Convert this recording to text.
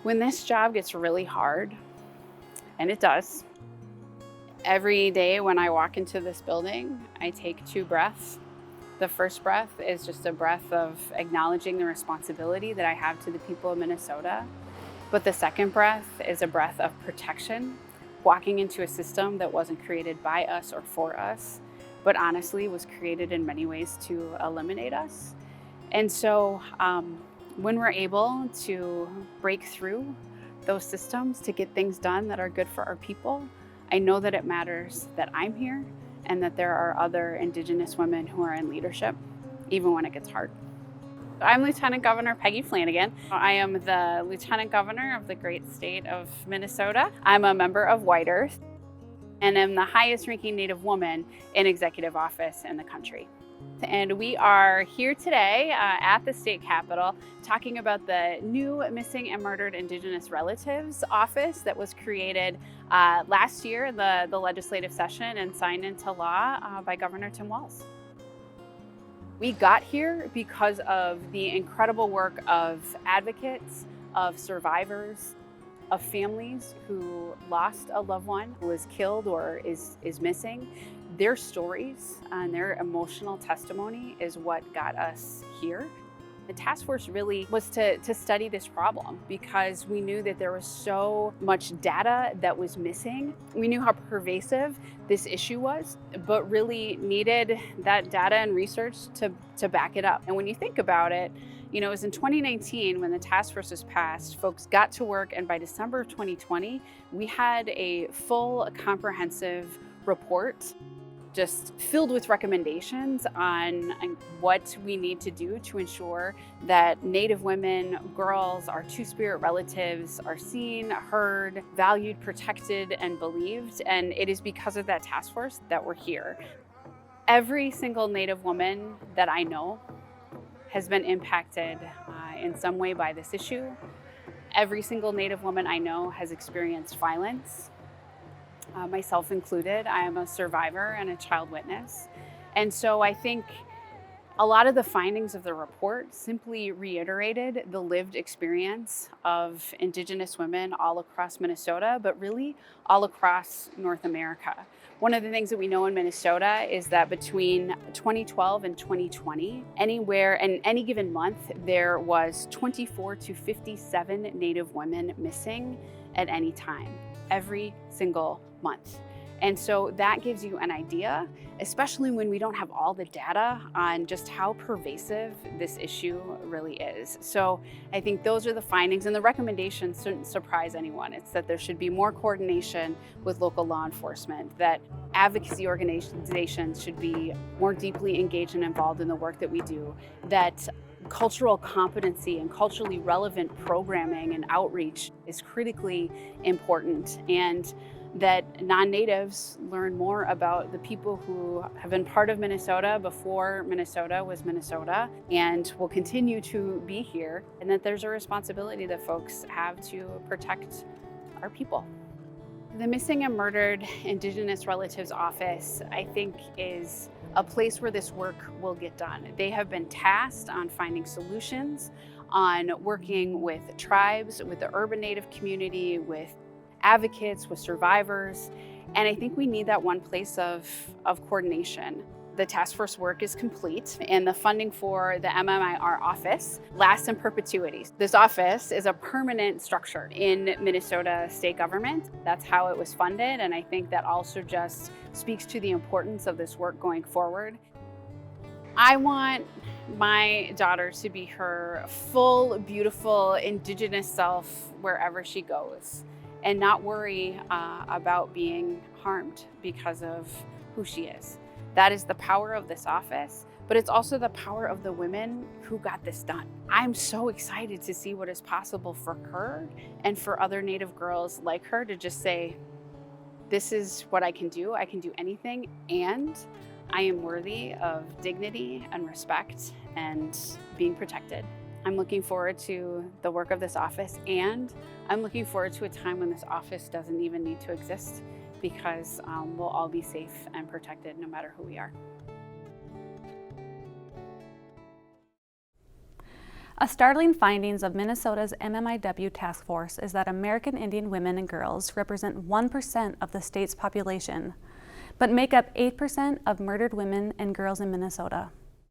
When this job gets really hard, and it does, every day when I walk into this building, I take 2 breaths. The first breath is just a breath of acknowledging the responsibility that I have to the people of Minnesota. But the second breath is a breath of protection, walking into a system that wasn't created by us or for us, but honestly was created in many ways to eliminate us. And so when we're able to break through those systems to get things done that are good for our people, I know that it matters that I'm here and that there are other Indigenous women who are in leadership, even when it gets hard. I'm Lieutenant Governor Peggy Flanagan. I am the Lieutenant Governor of the great state of Minnesota. I'm a member of White Earth and am the highest ranking Native woman in executive office in the country. And we are here today at the state capitol talking about the new Missing and Murdered Indigenous Relatives office that was created last year in the legislative session and signed into law by Governor Tim Walz. We got here because of the incredible work of advocates, of survivors, of families who lost a loved one who was killed or is missing. Their stories and their emotional testimony is what got us here. The task force really was to study this problem because we knew that there was so much data that was missing. We knew how pervasive this issue was, but really needed that data and research to back it up. And when you think about it, you know, it was in 2019 when the task force was passed, folks got to work, and by December of 2020, we had a full comprehensive report just filled with recommendations on what we need to do to ensure that Native women, girls, our Two-Spirit relatives are seen, heard, valued, protected, and believed. And it is because of that task force that we're here. Every single Native woman that I know has been impacted in some way by this issue. Every single Native woman I know has experienced violence. Myself included. I am a survivor and a child witness. And so I think a lot of the findings of the report simply reiterated the lived experience of Indigenous women all across Minnesota, but really all across North America. One of the things that we know in Minnesota is that between 2012 and 2020, anywhere in any given month, there was 24 to 57 Native women missing at any time, every single month. And so that gives you an idea, especially when we don't have all the data on just how pervasive this issue really is. So I think those are the findings, and the recommendations shouldn't surprise anyone. It's that there should be more coordination with local law enforcement, that advocacy organizations should be more deeply engaged and involved in the work that we do, that cultural competency and culturally relevant programming and outreach is critically important, and that non-natives learn more about the people who have been part of Minnesota before Minnesota was Minnesota and will continue to be here, and that there's a responsibility that folks have to protect our people. The Missing and Murdered Indigenous Relatives Office, I think, is a place where this work will get done. They have been tasked on finding solutions, on working with tribes, with the urban Native community, with advocates, with survivors, and I think we need that one place of coordination. The task force work is complete, and the funding for the MMIR office lasts in perpetuity. This office is a permanent structure in Minnesota state government. That's how it was funded, and I think that also just speaks to the importance of this work going forward. I want my daughter to be her full, beautiful, Indigenous self wherever she goes, and not worry about being harmed because of who she is. That is the power of this office, but it's also the power of the women who got this done. I'm so excited to see what is possible for her and for other Native girls like her to just say, this is what I can do anything, and I am worthy of dignity and respect and being protected. I'm looking forward to the work of this office, and I'm looking forward to a time when this office doesn't even need to exist, because we'll all be safe and protected no matter who we are. A startling findings of Minnesota's MMIW task force is that American Indian women and girls represent 1% of the state's population, but make up 8% of murdered women and girls in Minnesota.